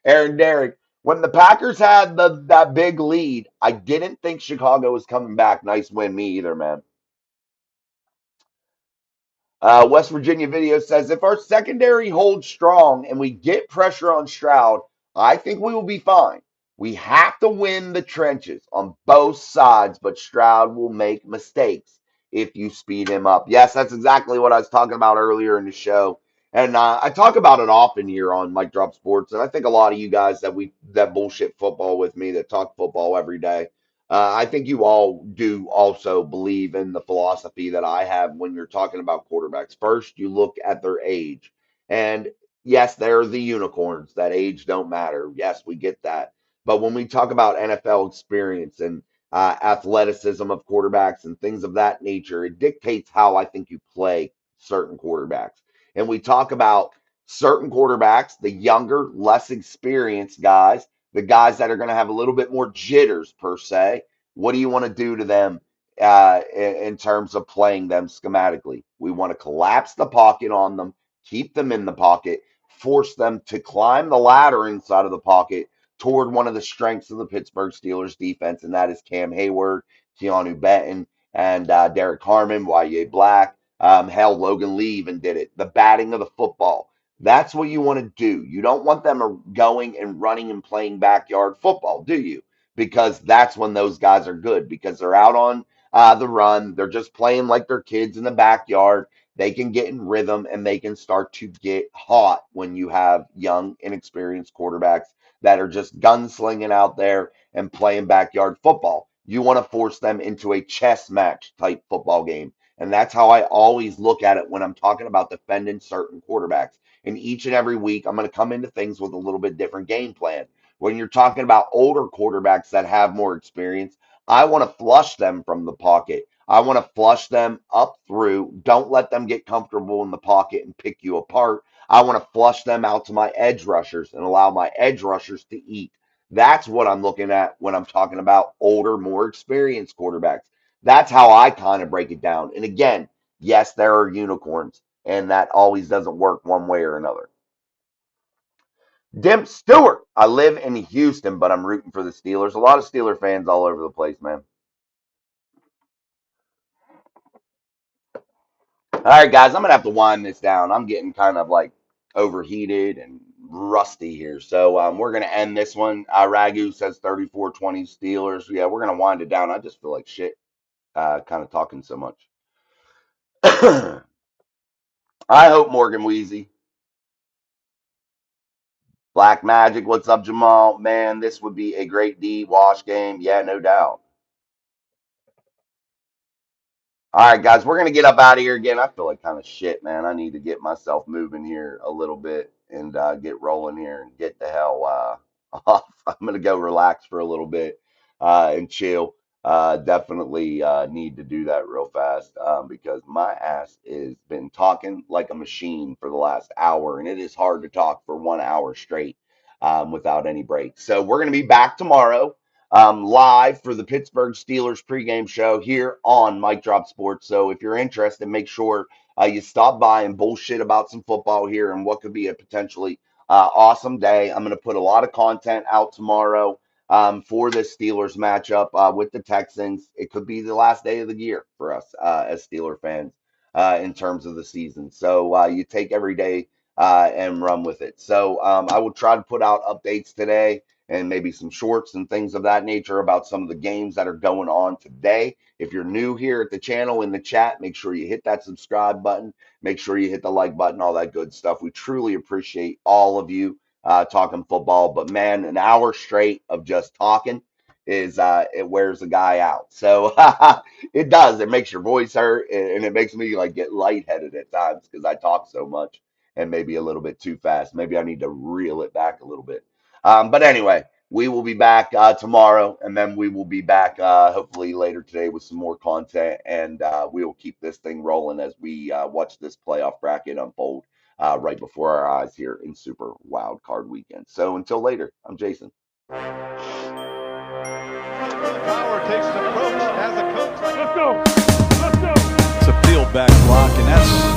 Aaron Derrick, when the Packers had that big lead, I didn't think Chicago was coming back. Nice win, me either, man. West Virginia video says if our secondary holds strong and we get pressure on Stroud, I think we will be fine. We have to win the trenches on both sides, but Stroud will make mistakes if you speed him up. Yes, that's exactly what I was talking about earlier in the show. And I talk about it often here on Mike Drop Sports, and I think a lot of you guys that bullshit football with me, that talk football every day, I think you all do also believe in the philosophy that I have when you're talking about quarterbacks. First, you look at their age. And yes, they're the unicorns. That age don't matter. Yes, we get that. But when we talk about NFL experience and athleticism of quarterbacks and things of that nature, it dictates how I think you play certain quarterbacks. And we talk about certain quarterbacks, the younger, less experienced guys, the guys that are going to have a little bit more jitters per se. What do you want to do to them in terms of playing them schematically? We want to collapse the pocket on them, keep them in the pocket, force them to climb the ladder inside of the pocket toward one of the strengths of the Pittsburgh Steelers defense, and that is Cam Hayward, Keanu Benton, and Derek Harmon, Y.J. Black. Hell, Logan Lee even did it. The batting of the football. That's what you want to do. You don't want them going and running and playing backyard football, do you? Because that's when those guys are good because they're out on the run. They're just playing like they're kids in the backyard. They can get in rhythm and they can start to get hot when you have young, inexperienced quarterbacks that are just gunslinging out there and playing backyard football. You want to force them into a chess match type football game. And that's how I always look at it when I'm talking about defending certain quarterbacks. And each and every week, I'm going to come into things with a little bit different game plan. When you're talking about older quarterbacks that have more experience, I want to flush them from the pocket. I want to flush them up through. Don't let them get comfortable in the pocket and pick you apart. I want to flush them out to my edge rushers and allow my edge rushers to eat. That's what I'm looking at when I'm talking about older, more experienced quarterbacks. That's how I kind of break it down. And again, yes, there are unicorns, and that always doesn't work one way or another. Dimp Stewart. I live in Houston, but I'm rooting for the Steelers. A lot of Steeler fans all over the place, man. All right, guys, I'm gonna have to wind this down. I'm getting kind of like overheated and rusty here, so we're gonna end this one. Ragu says 34-20 Steelers. Yeah, we're gonna wind it down. I just feel like shit, kind of talking so much. I hope Morgan Wheezy. Black Magic, what's up, Jamal? Man, this would be a great D wash game. Yeah, no doubt. All right, guys, we're gonna get up out of here again. I feel like kind of shit, man. I need to get myself moving here a little bit and get rolling here and get the hell off. I'm gonna go relax for a little bit and chill. Definitely need to do that real fast because my ass has been talking like a machine for the last hour, and it is hard to talk for 1 hour straight without any breaks. So we're gonna be back tomorrow live for the Pittsburgh Steelers pregame show here on Mike Drop Sports. So if you're interested, make sure you stop by and bullshit about some football here and what could be a potentially awesome day. I'm going to put a lot of content out tomorrow. for this Steelers matchup with the Texans. It could be the last day of the year for us as Steeler fans in terms of the season. So you take every day and run with it. So I will try to put out updates today and maybe some shorts and things of that nature about some of the games that are going on today. If you're new here at the channel in the chat, make sure you hit that subscribe button. Make sure you hit the like button, all that good stuff. We truly appreciate all of you talking football. But man, an hour straight of just talking is it wears a guy out. So it does. It makes your voice hurt, and it makes me like get lightheaded at times because I talk so much and maybe a little bit too fast. Maybe I need to reel it back a little bit. But anyway, we will be back tomorrow, and then we will be back hopefully later today with some more content, and we will keep this thing rolling as we watch this playoff bracket unfold right before our eyes here in Super Wild Card Weekend. So until later, I'm Jason. Power takes an approach as a coach. Let's go. Let's go. It's a field back block, and that's